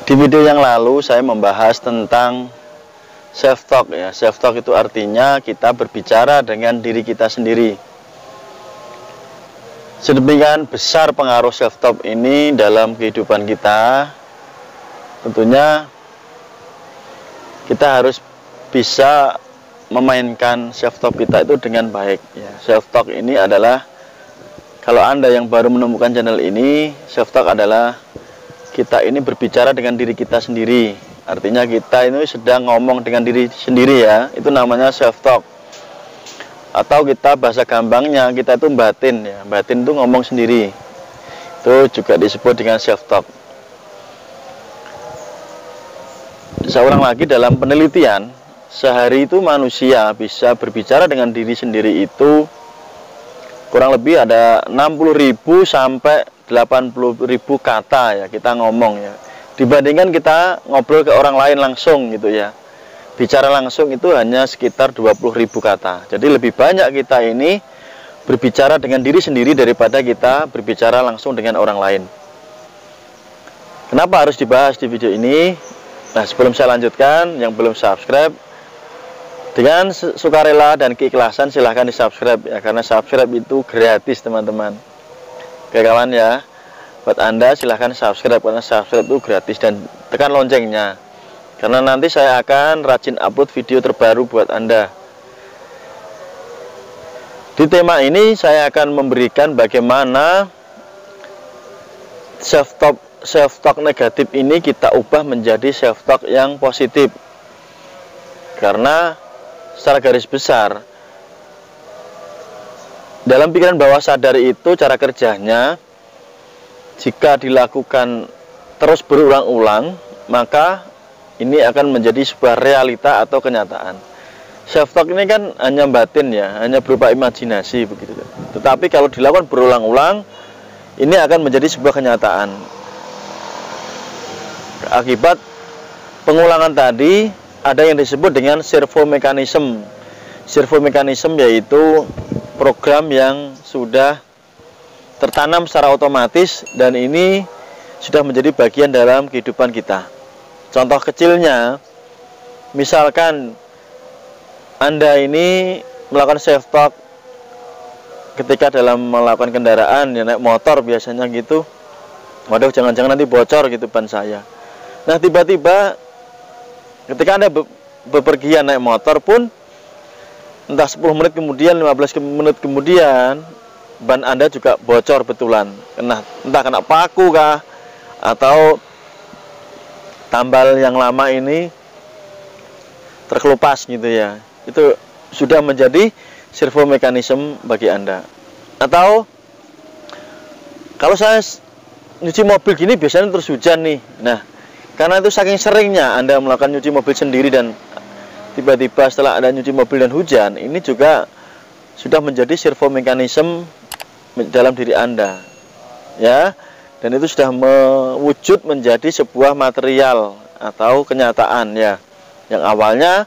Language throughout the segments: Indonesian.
Di video yang lalu saya membahas tentang self talk ya. Self talk itu artinya kita berbicara dengan diri kita sendiri. Sedemikian besar pengaruh self talk ini dalam kehidupan kita. Tentunya kita harus bisa memainkan self talk kita itu dengan baik ya. Self talk ini adalah, kalau Anda yang baru menemukan channel ini, self talk adalah kita ini berbicara dengan diri kita sendiri. Artinya kita ini sedang ngomong dengan diri sendiri ya. Itu namanya self talk. Atau kita bahasa gampangnya kita itu batin ya. Batin itu ngomong sendiri. Itu juga disebut dengan self talk. Seorang lagi dalam penelitian, sehari itu manusia bisa berbicara dengan diri sendiri itu kurang lebih ada 60.000 sampai 80.000 kata ya kita ngomong ya. Dibandingkan kita ngobrol ke orang lain langsung gitu ya. Bicara langsung itu hanya sekitar 20.000 kata. Jadi lebih banyak kita ini berbicara dengan diri sendiri daripada kita berbicara langsung dengan orang lain. Kenapa harus dibahas di video ini? Nah, sebelum saya lanjutkan, yang belum subscribe, dengan sukarela dan keikhlasan silahkan di subscribe ya, karena subscribe itu gratis teman-teman. Oke kawan ya, buat Anda silahkan subscribe karena subscribe itu gratis, dan tekan loncengnya karena nanti saya akan rajin upload video terbaru buat Anda. Di tema ini saya akan memberikan bagaimana self talk negatif ini kita ubah menjadi self talk yang positif. Karena secara garis besar dalam pikiran bawah sadar itu cara kerjanya, jika dilakukan terus berulang-ulang, maka ini akan menjadi sebuah realita atau kenyataan. Self talk ini kan hanya batin ya, hanya berupa imajinasi begitu. Tetapi kalau dilakukan berulang-ulang, ini akan menjadi sebuah kenyataan. Akibat pengulangan tadi ada yang disebut dengan servo mekanisme. Servo mekanisme yaitu program yang sudah tertanam secara otomatis dan ini sudah menjadi bagian dalam kehidupan kita. Contoh kecilnya, misalkan Anda ini melakukan self talk ketika dalam melakukan kendaraan, ya naik motor biasanya gitu. Waduh, jangan-jangan nanti bocor gitu ban saya. Nah, tiba-tiba ketika Anda bepergian naik motor pun, entah 10 menit kemudian, 15 menit kemudian, ban Anda juga bocor betulan. Entah kena paku kah, atau tambal yang lama ini terkelupas gitu ya. Itu sudah menjadi servo mekanisme bagi Anda. Atau kalau saya nyuci mobil gini biasanya terus hujan nih. Nah, karena itu saking seringnya Anda melakukan nyuci mobil sendiri dan tiba-tiba setelah Anda nyuci mobil dan hujan, ini juga sudah menjadi servo mekanisme dalam diri Anda. Ya, dan itu sudah mewujud menjadi sebuah material atau kenyataan ya. Yang awalnya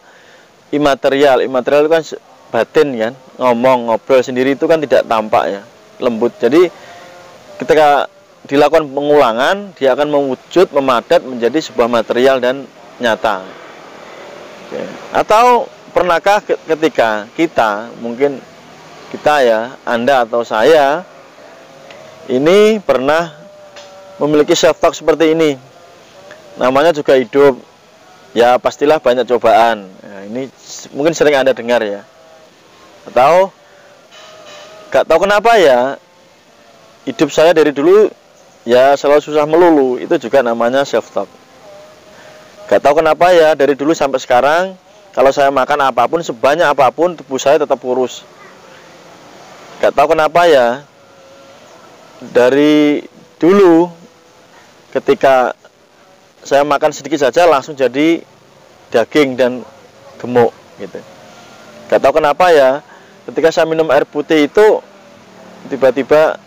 imaterial. Imaterial itu kan batin kan, ngobrol sendiri itu kan tidak tampak ya, lembut. Jadi ketika dilakukan pengulangan, dia akan mewujud, memadat menjadi sebuah material dan nyata. Oke. Atau pernahkah ketika kita, mungkin kita ya, Anda atau saya, ini pernah memiliki self talk seperti ini. Namanya juga hidup. Ya pastilah banyak cobaan. Ya, ini mungkin sering Anda dengar ya. Atau gak tahu kenapa ya, hidup saya dari dulu ya selalu susah melulu. Itu juga namanya self talk. Gak tahu kenapa ya, dari dulu sampai sekarang kalau saya makan apapun, sebanyak apapun, tubuh saya tetap kurus. Gak tahu kenapa ya, dari dulu ketika saya makan sedikit saja langsung jadi daging dan gemuk gitu. Gak tahu kenapa ya, ketika saya minum air putih itu tiba-tiba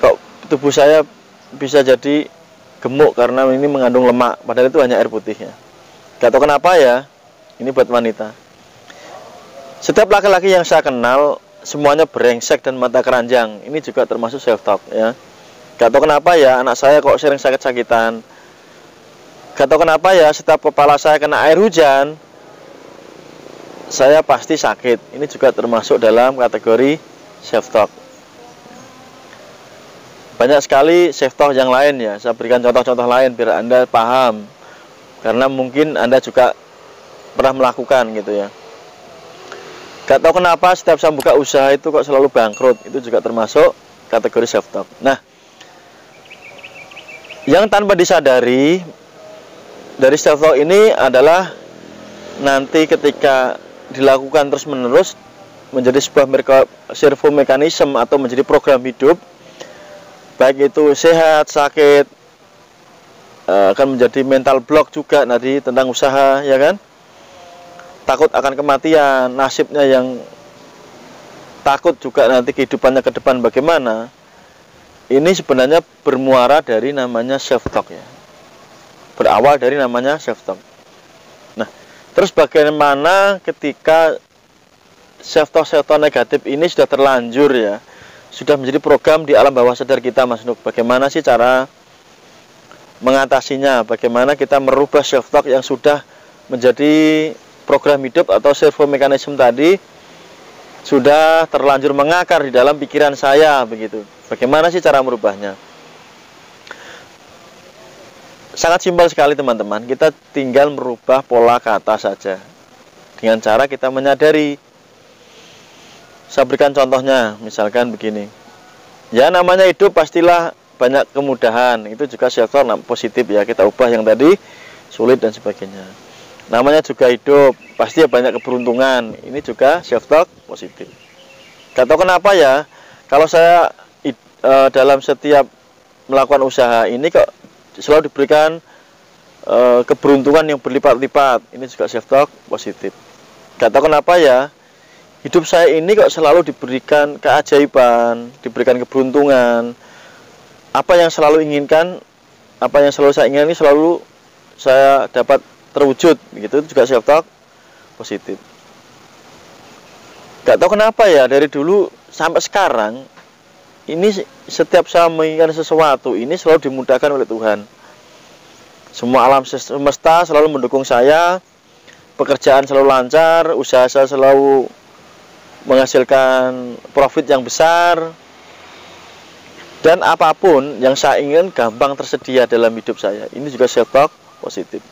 kok tubuh saya bisa jadi gemuk karena ini mengandung lemak, padahal itu hanya air putihnya. Gak tahu kenapa ya, ini buat wanita. Setiap laki-laki yang saya kenal semuanya brengsek dan mata keranjang. Ini juga termasuk self talk ya. Gak tahu kenapa ya, anak saya kok sering sakit-sakitan. Gak tahu kenapa ya, setiap kepala saya kena air hujan, saya pasti sakit. Ini juga termasuk dalam kategori self-talk. Banyak sekali self-talk yang lain ya. Saya berikan contoh-contoh lain biar Anda paham. Karena mungkin Anda juga pernah melakukan gitu ya. Gak tahu kenapa setiap saya buka usaha itu kok selalu bangkrut. Itu juga termasuk kategori self-talk. Nah, yang tanpa disadari dari self-talk ini adalah nanti ketika dilakukan terus-menerus menjadi sebuah servo mekanisme atau menjadi program hidup, baik itu sehat, sakit, akan menjadi mental block juga nanti tentang usaha, ya kan? Takut akan kematian, nasibnya yang takut juga nanti kehidupannya ke depan bagaimana. Ini sebenarnya bermuara dari namanya self-talk ya. Berawal dari namanya self-talk. Nah, terus bagaimana ketika self-talk negatif ini sudah terlanjur ya, sudah menjadi program di alam bawah sadar kita, Mas Nuk. Bagaimana sih cara mengatasinya? Bagaimana kita merubah self-talk yang sudah menjadi program hidup atau servo mekanisme tadi sudah terlanjur mengakar di dalam pikiran saya begitu. Bagaimana sih cara merubahnya? Sangat simpel sekali teman-teman. Kita tinggal merubah pola kata saja dengan cara kita menyadari. Saya berikan contohnya, misalkan begini. Ya, namanya hidup pastilah banyak kemudahan. Itu juga self-talk positif ya. Kita ubah yang tadi sulit dan sebagainya. Namanya juga hidup, pasti banyak keberuntungan. Ini juga self-talk positif. Gak tahu kenapa ya, kalau saya dalam setiap melakukan usaha ini kok selalu diberikan keberuntungan yang berlipat-lipat. Ini juga self-talk positif. Gak tahu kenapa ya, hidup saya ini kok selalu diberikan keajaiban, diberikan keberuntungan. Apa yang selalu inginkan, apa yang selalu saya inginkan ini selalu saya dapat terwujud. Begitu juga self-talk positif. Gak tahu kenapa ya, dari dulu sampai sekarang ini setiap saya menginginkan sesuatu ini selalu dimudahkan oleh Tuhan. Semua alam semesta selalu mendukung saya, pekerjaan selalu lancar, usaha saya selalu menghasilkan profit yang besar, dan apapun yang saya ingin gampang tersedia dalam hidup saya. Ini juga self-talk positif.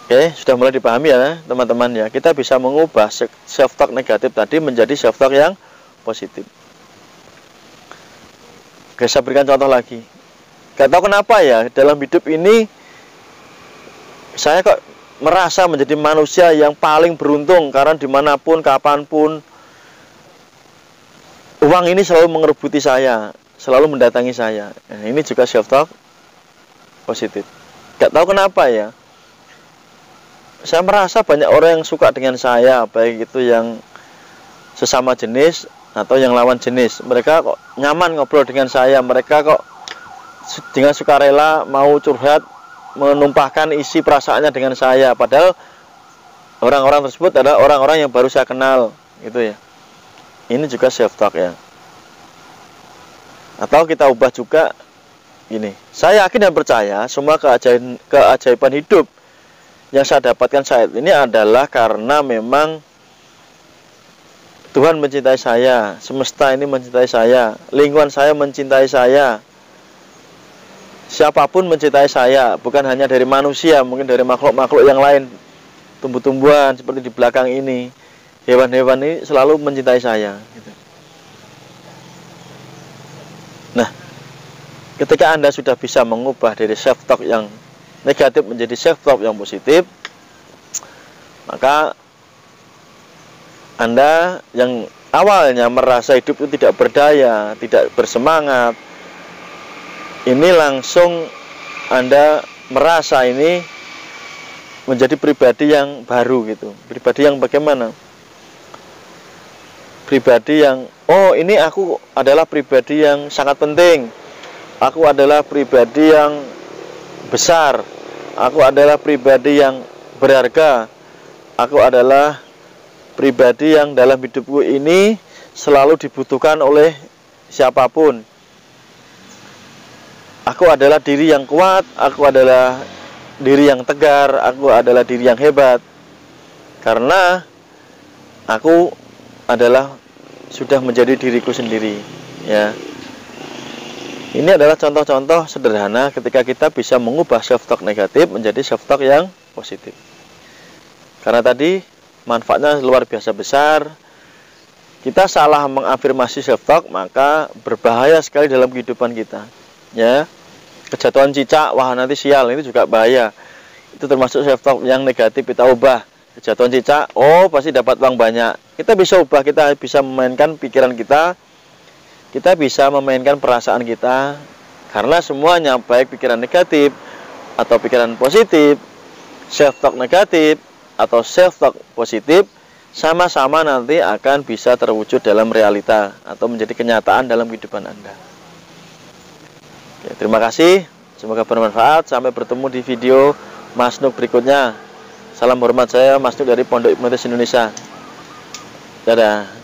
Oke, sudah mulai dipahami ya teman-teman ya. Kita bisa mengubah self-talk negatif tadi menjadi self-talk yang positif. Oke, saya berikan contoh lagi. Gak tahu kenapa ya, dalam hidup ini saya kok merasa menjadi manusia yang paling beruntung. Karena dimanapun, kapanpun, uang ini selalu mengerebuti saya, selalu mendatangi saya. Nah, ini juga self-talk positif. Gak tahu kenapa ya, saya merasa banyak orang yang suka dengan saya, baik itu yang sesama jenis atau yang lawan jenis. Mereka kok nyaman ngobrol dengan saya, mereka kok dengan sukarela mau curhat, menumpahkan isi perasaannya dengan saya, padahal orang-orang tersebut adalah orang-orang yang baru saya kenal, gitu ya. Ini juga self-talk ya. Atau kita ubah juga gini, saya yakin dan percaya semua keajaiban hidup yang saya dapatkan saat ini adalah karena memang Tuhan mencintai saya, semesta ini mencintai saya, lingkungan saya mencintai saya, siapapun mencintai saya, bukan hanya dari manusia, mungkin dari makhluk-makhluk yang lain, tumbuh-tumbuhan seperti di belakang ini, hewan-hewan ini selalu mencintai saya. Nah, ketika Anda sudah bisa mengubah dari self-talk yang negatif menjadi self-talk yang positif, maka Anda yang awalnya merasa hidup itu tidak berdaya, tidak bersemangat, ini langsung Anda merasa ini menjadi pribadi yang baru gitu. Pribadi yang bagaimana? Pribadi yang, oh ini aku adalah pribadi yang sangat penting, aku adalah pribadi yang besar, aku adalah pribadi yang berharga, aku adalah pribadi yang dalam hidupku ini selalu dibutuhkan oleh siapapun. aku adalah diri yang kuat, aku adalah diri yang tegar, aku adalah diri yang hebat. Karena aku adalah sudah menjadi diriku sendiri, ya. Ini adalah contoh-contoh sederhana ketika kita bisa mengubah self-talk negatif menjadi self-talk yang positif. Karena tadi manfaatnya luar biasa besar. Kita salah mengafirmasi self-talk, maka berbahaya sekali dalam kehidupan kita. Ya, kejatuhan cicak, wah nanti sial, ini juga bahaya. Itu termasuk self-talk yang negatif. Kita ubah. Kejatuhan cicak, oh pasti dapat uang banyak. Kita bisa ubah, kita bisa memainkan pikiran kita. Kita bisa memainkan perasaan kita, karena semuanya baik pikiran negatif atau pikiran positif, self-talk negatif atau self-talk positif, sama-sama nanti akan bisa terwujud dalam realita atau menjadi kenyataan dalam kehidupan Anda. Oke, terima kasih, semoga bermanfaat. Sampai bertemu di video Mas Nuk berikutnya. Salam hormat, saya Mas Nuk dari Pondok Hipnotis Indonesia. Dadah.